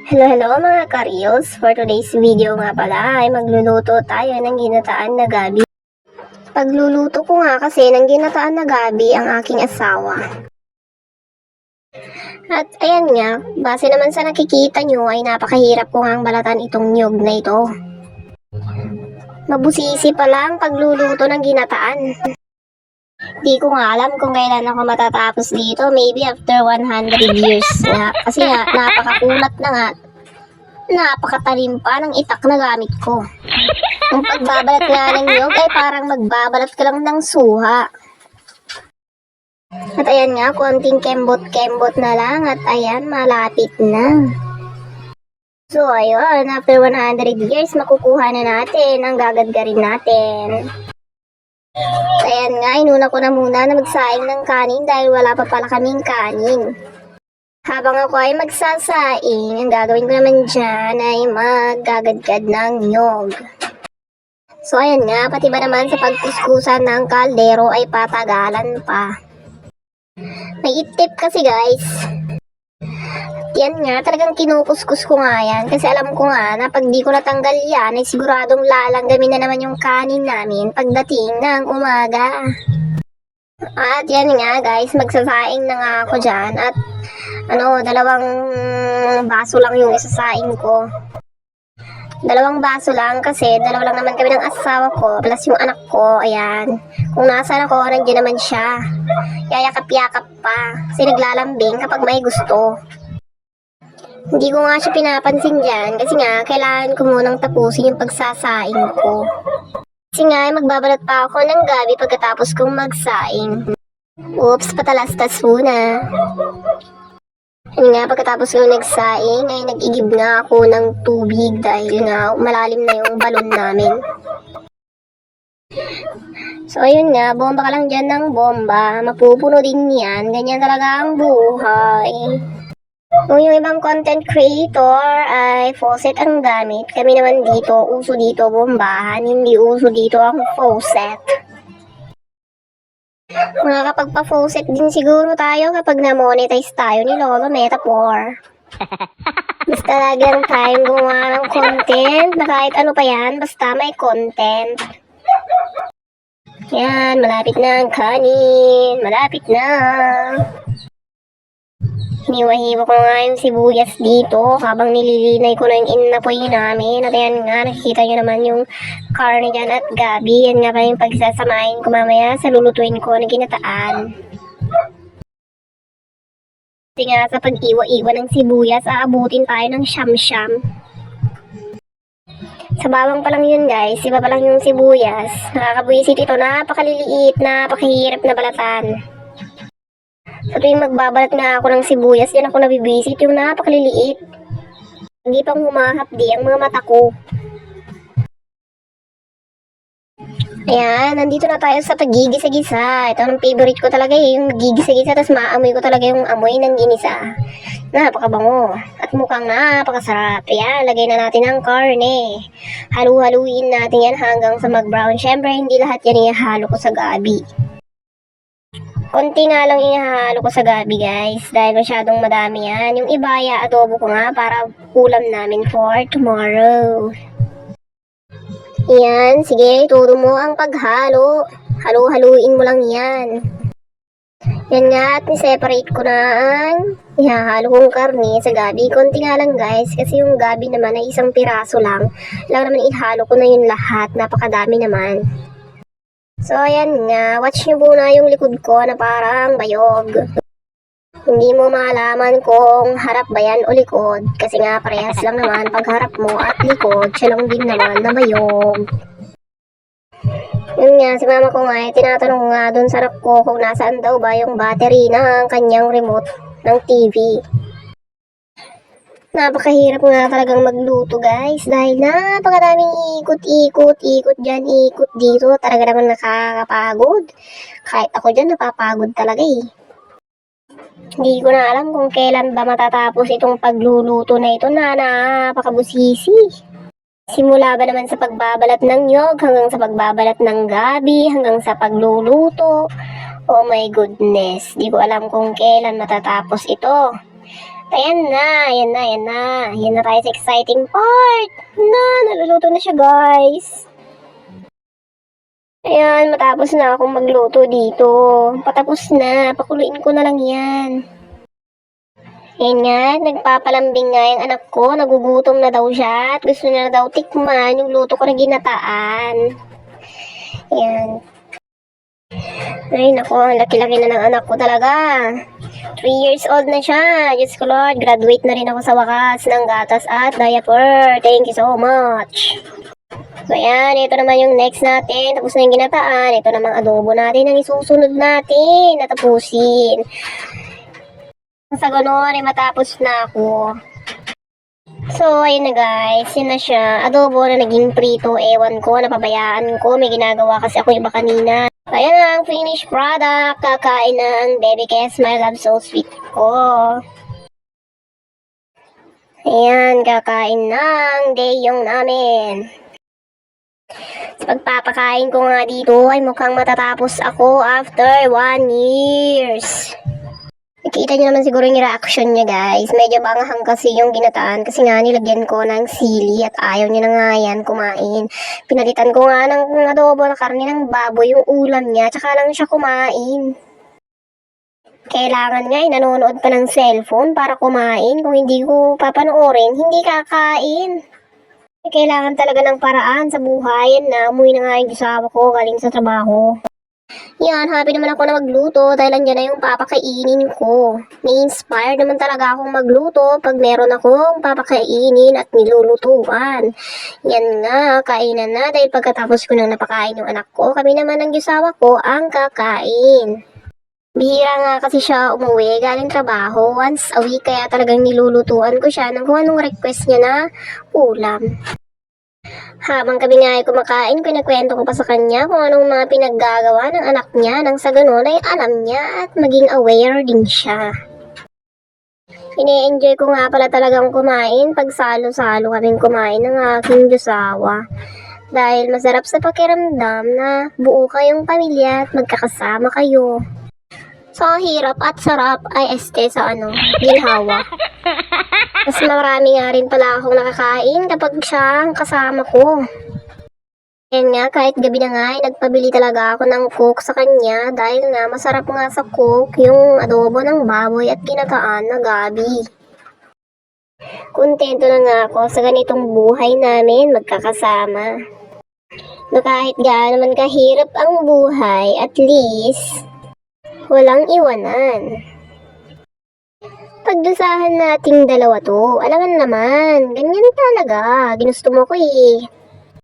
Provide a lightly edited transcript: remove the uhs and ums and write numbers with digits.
Hello mga karyos! For today's video nga pala ay magluluto tayo ng ginataan na gabi. Pagluluto ko nga kasi ng ginataan na gabi ang aking asawa. At ayan nga, base naman sa nakikita nyo ay napakahirap ko nga balatan itong niyog na ito. Mabusisi pala ang pagluluto ng ginataan. Di ko nga alam kung kailan ako matatapos dito, maybe after 100 years nga. Kasi nga, napakakulat na nga. Napakatalim pa ng itak na gamit ko. Ang pagbabalat nga ng niyog ay parang magbabalat ka lang ng suha. At ayan nga, konting kembot-kembot na lang at ayan, malapit na. So ayun, after 100 years, makukuha na natin ang gagadgarin natin. Ayan nga, inuna ko na muna na magsaing ng kanin dahil wala pa pala kaming kanin. Habang ako ay magsasaing, ang gagawin ko naman dyan ay maggagadgad ng niyog. So ayan nga, pati ba naman sa pagkuskusan ng kaldero ay patagalan pa. May tip kasi guys. Yan nga, talagang kinukuskus ko nga yan kasi alam ko nga na pag di ko natanggal yan ay siguradong lalanggamin na naman yung kanin namin pagdating ng umaga. At yan nga guys, magsasaing na nga ako dyan at dalawang baso lang yung isasaing ko. Dalawang baso lang kasi dalawa lang naman kami ng asawa ko plus yung anak ko, ayan. Kung nasaan ako, nandiyan naman siya. Yayakap-yakap pa kasi naglalambing kapag may gusto. Hindi ko nga siya pinapansin dyan kasi nga kailangan ko munang tapusin yung pagsasaing ko. Kasi nga magbabalat pa ako ng gabi pagkatapos kong magsaing. Oops, patalastas muna. Yun nga, pagkatapos ko nagsaing ay nag-igib nga ako ng tubig dahil nga malalim na yung balon namin. So ayun nga, bomba ka lang dyan ng bomba, mapupuno din yan, ganyan talaga ang buhay. Kung yung ibang content creator ay faucet ang gamit, kami naman dito, uso dito bombahan, hindi uso dito ang faucet. Makakapagpa-faucet din siguro tayo kapag na-monetize tayo ni Lolo Metaphor. Basta lagi ang time gumawa ng content, na kahit ano pa yan, basta may content. Yan, malapit na ang kanin, malapit na. Hiniwa-hiwa ko nga yung sibuyas dito habang nililinay ko na yung inapoy namin. At ayan nga, nakikita nyo naman yung karne dyan at gabi. Yan nga pa yung pagsasamahin ko mamaya sa lulutuin ko na ginataan. Kasi nga sa pag-iwa-iwa ng sibuyas, aabutin tayo ng siyam-siyam. Sa bawang pa lang yun guys, iba pa lang yung sibuyas. Nakakabwisit ito, napakaliliit, napakahirap na balatan. Sa tuwing magbabalat nga ako ng sibuyas, yan ako nabibisit, yung napakaliliit. Hindi pang humahapdi ang mga mata ko. Ayan, nandito na tayo sa pagigisa-gisa. Ito ang favorite ko talaga yung gigisa-gisa, tapos maamoy ko talaga yung amoy ng ginisa. Napakabango. At mukhang napakasarap. Ayan, lagay na natin ang karne. Halu-haluin natin yan hanggang sa mag-brown. Siyempre, hindi lahat yan ihahalo ko sa gabi. Konti nga lang ihahalo ko sa gabi guys dahil masyadong madami yan. Yung iba adobo ko nga para ulam namin for tomorrow. Yan, sige, turo mo ang paghalo. Halu-haluin mo lang yan. Yan nga, at ni-separate ko na ang ihahalo kong karne sa gabi. Konti nga lang guys kasi yung gabi naman ay isang piraso lang. Lang naman ihalo ko na yun lahat. Napakadami naman. So ayan nga, watch nyo muna yung likod ko na parang bayog. Hindi mo malaman kung harap ba yan o likod. Kasi nga parehas lang naman pag harap mo at likod, siya lang din naman na bayog. Yun nga, si mama ko nga, tinatanong nga dun sa anak ko kung nasaan daw ba yung battery ng kanyang remote ng TV. Napakahirap nga talagang magluto guys dahil napakadaming ikot dyan, ikot dito. Talaga naman nakakapagod. Kahit ako dyan napapagod talaga eh. Hindi ko na alam kung kailan ba matatapos itong pagluluto na ito na napakabusisi. Simula ba naman sa pagbabalat ng niyog hanggang sa pagbabalat ng gabi hanggang sa pagluluto. Oh my goodness, di ko alam kung kailan matatapos ito. Ayan na, ayan na, ayan na. Ayan na tayo sa exciting part. Naluluto na siya, guys. Ayan, matapos na akong magluto dito. Patapos na, pakuluin ko na lang yan. Ayan nga, nagpapalambing nga yung anak ko. Nagugutom na daw siya at gusto na daw tikman yung luto ko na ginataan. Ayan. Ay, naku, ang laki-laki na ng anak ko talaga. 3 years old na siya. Diyos ko Lord, graduate na rin ako sa wakas ng gatas at diaper. Thank you so much. So, ayan, ito naman yung next natin. Tapos na yung ginataan. Ito namang adobo natin ang isusunod natin. Natapusin. Sa ganun, ay matapos na ako. So, ayun na guys. Yun na siya. Adobo na naging prito. Ewan ko, napabayaan ko. May ginagawa kasi ako iba kanina. Ayan na ang finished product. Kakain na ang baby Kes. My love so sweet ko. Ayan, kakain na ang dayong namin. Sa pagpapakain ko nga dito ay mukhang matatapos ako after 1 years. Nakita niyo naman siguro yung reaction niya guys. Medyo banghang kasi yung ginataan kasi nga nilagyan ko ng sili at ayaw niya na nga yan kumain. Pinalitan ko nga ng adobo na karne ng baboy yung ulam niya tsaka lang siya kumain. Kailangan nga nanonood pa ng cellphone para kumain. Kung hindi ko papanoorin, hindi kakain. Kailangan talaga ng paraan sa buhay. Yan na, umuwi na nga yung asawa ko galing sa trabaho. Yan, happy naman ako na magluto dahil andyan na yung papakainin ko. Ni-inspire naman talaga akong magluto pag meron akong papakainin at nilulutuan. Yan nga, kainan na dahil pagkatapos ko nang napakain yung anak ko, kami naman ang asawa ko ang kakain. Bihira nga kasi siya umuwi galing trabaho once a week kaya talagang nilulutuan ko siya ng kung anong request niya na ulam. Habang kami nga ay kumakain, pinakwento ko pa sa kanya kung anong mga pinaggagawa ng anak niya nang sa ganun ay alam niya at maging aware din siya. Ine-enjoy ko nga pala talagang kumain pag salo-salo kaming kumain ng aking asawa. Dahil masarap sa pakiramdam na buo kayong pamilya at magkakasama kayo. So, hirap at sarap ay sa ginhawa. Mas marami nga rin pala akong nakakain kapag siya ang kasama ko. Yan nga, kahit gabi na nga, nagpabili talaga ako ng coke sa kanya dahil nga masarap nga sa coke yung adobo ng baboy at ginataan na gabi. Kontento na nga ako sa ganitong buhay namin magkakasama. No kahit gaano man kahirap ang buhay, at least walang iwanan. Pagdusahan nating dalawa to, alangan naman, ganyan talaga, ginusto mo ko eh.